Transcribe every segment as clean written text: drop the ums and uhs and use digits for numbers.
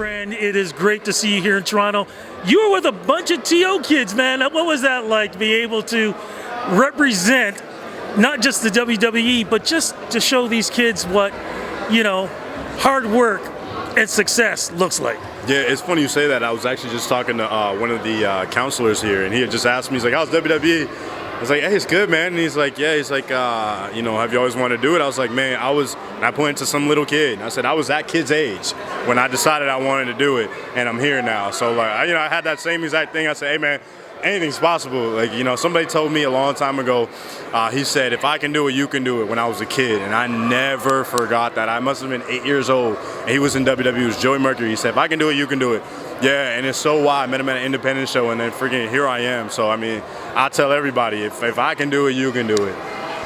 friend. It is great to see you here in Toronto. You were with a bunch of TO kids, man. What was that like to be able to represent not just the WWE, but just to show these kids what, hard work and success looks like? Yeah, it's funny you say that. I was actually just talking to one of the counselors here, and he had just asked me, he's like, how's WWE? I was like, hey, it's good, man. And he's like, yeah. He's like, have you always wanted to do it? I was like, man, I pointed to some little kid. And I said, I was that kid's age when I decided I wanted to do it, and I'm here now. So, like, I had that same exact thing. I said, hey, man, anything's possible. Like, somebody told me a long time ago, he said, if I can do it, you can do it, when I was a kid. And I never forgot that. I must have been 8 years old, and he was in WWE. It was Joey Mercury. He said, if I can do it, you can do it. Yeah, and it's so why I met him at an independent show, and then freaking here I am. So, I mean, I tell everybody, if I can do it, you can do it.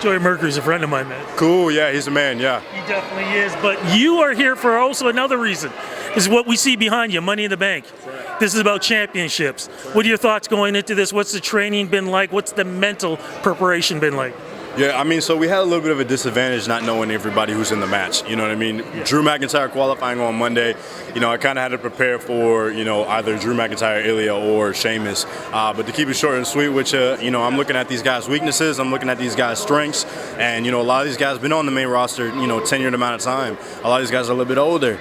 Joey Mercury's a friend of mine, man. Cool, yeah, he's a man, yeah. He definitely is. But you are here for also another reason. This is what we see behind you, Money in the Bank. Right. This is about championships. Right. What are your thoughts going into this? What's the training been like? What's the mental preparation been like? Yeah, I mean, so we had a little bit of a disadvantage not knowing everybody who's in the match. You know what I mean? Yeah. Drew McIntyre qualifying on Monday. I kind of had to prepare for, either Drew McIntyre, Ilya, or Sheamus. But to keep it short and sweet, which, I'm looking at these guys' weaknesses. I'm looking at these guys' strengths. And, a lot of these guys have been on the main roster, tenured amount of time. A lot of these guys are a little bit older.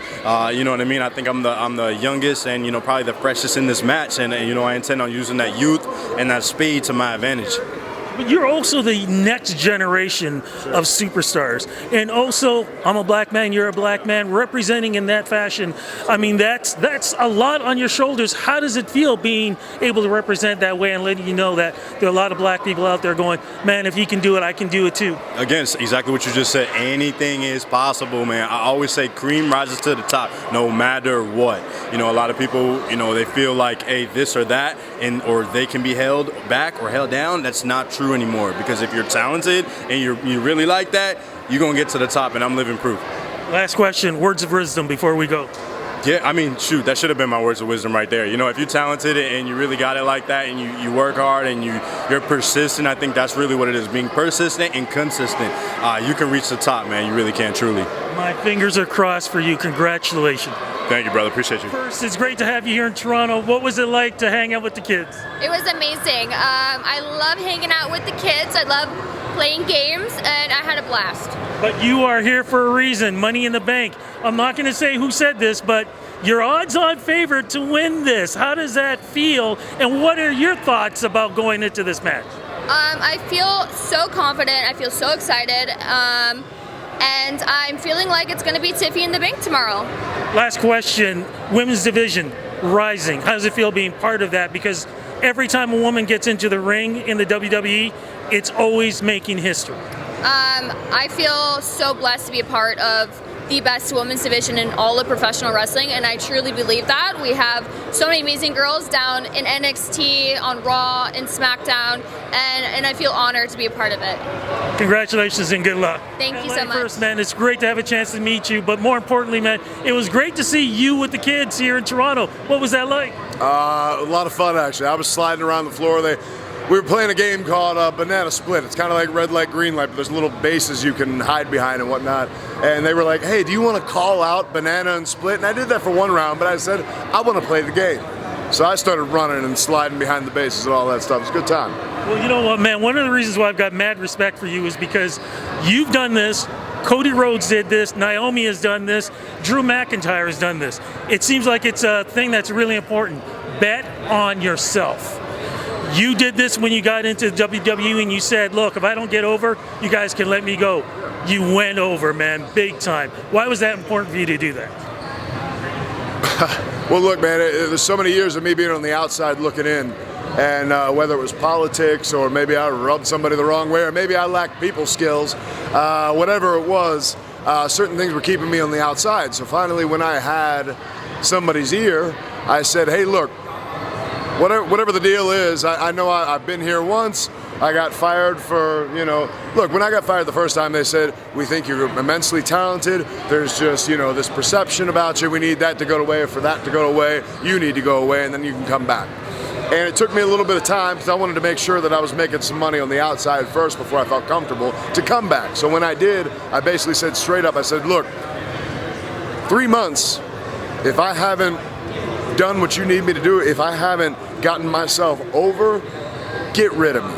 You know what I mean? I think I'm the youngest and, probably the freshest in this match. And, I intend on using that youth and that speed to my advantage. But you're also the next generation of superstars. And also, I'm a black man, you're a black man, representing in that fashion. I mean, that's a lot on your shoulders. How does it feel being able to represent that way and letting you know that there are a lot of black people out there going, man, if he can do it, I can do it too? Again, exactly what you just said. Anything is possible, man. I always say cream rises to the top, no matter what. A lot of people, they feel like, hey, this or that, or they can be held back or held down. That's not true anymore, because if you're talented and you really like that, you're gonna get to the top, and I'm living proof. Last question, words of wisdom before we go. Yeah, I mean, shoot, that should have been my words of wisdom right there. If you're talented and you really got it like that, and you work hard and you're persistent, I think that's really what it is, being persistent and consistent. You can reach the top, man. You really can, truly. My fingers are crossed for you. Congratulations. Thank you, brother. Appreciate you. First, it's great to have you here in Toronto. What was it like to hang out with the kids? It was amazing. I love hanging out with the kids. I love playing games, and I had a blast. But you are here for a reason, Money in the Bank. I'm not going to say who said this, but you're odds-on favorite to win this. How does that feel, and what are your thoughts about going into this match? I feel so confident. I feel so excited. And I'm feeling like it's going to be Tiffany in the Bank tomorrow. Last question, women's division, rising. How does it feel being part of that? Because every time a woman gets into the ring in the WWE, it's always making history. I feel so blessed to be a part of the best women's division in all of professional wrestling, and I truly believe that. We have so many amazing girls down in NXT, on Raw, and SmackDown, and I feel honored to be a part of it. Congratulations and good luck. Thank you so much. First, man, it's great to have a chance to meet you, but more importantly, man, it was great to see you with the kids here in Toronto. What was that like? A lot of fun, actually. I was sliding around the floor. We were playing a game called Banana Split. It's kind of like red light, green light, but there's little bases you can hide behind and whatnot. And they were like, hey, do you want to call out Banana and Split? And I did that for one round, but I said, I want to play the game. So I started running and sliding behind the bases and all that stuff. It was a good time. Well, you know what, man? One of the reasons why I've got mad respect for you is because you've done this. Cody Rhodes did this. Naomi has done this. Drew McIntyre has done this. It seems like it's a thing that's really important. Bet on yourself. You did this when you got into WWE and you said, look, if I don't get over, you guys can let me go. You went over, man, big time. Why was that important for you to do that? Well, look, man, there's so many years of me being on the outside looking in. And whether it was politics or maybe I rubbed somebody the wrong way or maybe I lacked people skills, whatever it was, certain things were keeping me on the outside. So finally, when I had somebody's ear, I said, hey, look, whatever the deal is, I know I've been here once. I got fired for, look, when I got fired the first time, they said, we think you're immensely talented. There's just, this perception about you. We need that to go away. For that to go away, you need to go away, and then you can come back. And it took me a little bit of time because I wanted to make sure that I was making some money on the outside first before I felt comfortable to come back. So when I did, I basically said straight up, I said, look, 3 months If I haven't done what you need me to do, if I haven't gotten myself over, get rid of me.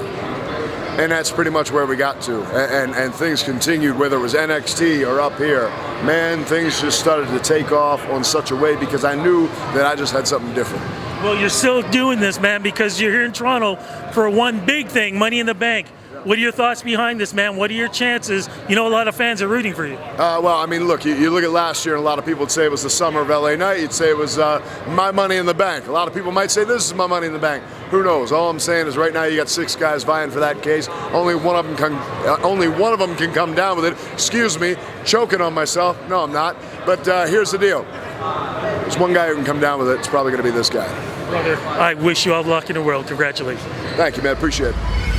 And that's pretty much where we got to. And things continued, whether it was NXT or up here. Man, things just started to take off on such a way because I knew that I just had something different. Well, you're still doing this, man, because you're here in Toronto for one big thing, Money in the Bank. What are your thoughts behind this, man? What are your chances? You know, a lot of fans are rooting for you. Well, I mean, look, you look at last year, and a lot of people would say it was the summer of LA Knight. You'd say it was my Money in the Bank. A lot of people might say this is my Money in the Bank. Who knows? All I'm saying is right now you got 6 guys vying for that case. Only one of them can come down with it. Excuse me, choking on myself. No, I'm not. But here's the deal. There's one guy who can come down with it. It's probably going to be this guy. Brother, I wish you all luck in the world. Congratulations. Thank you, man. Appreciate it.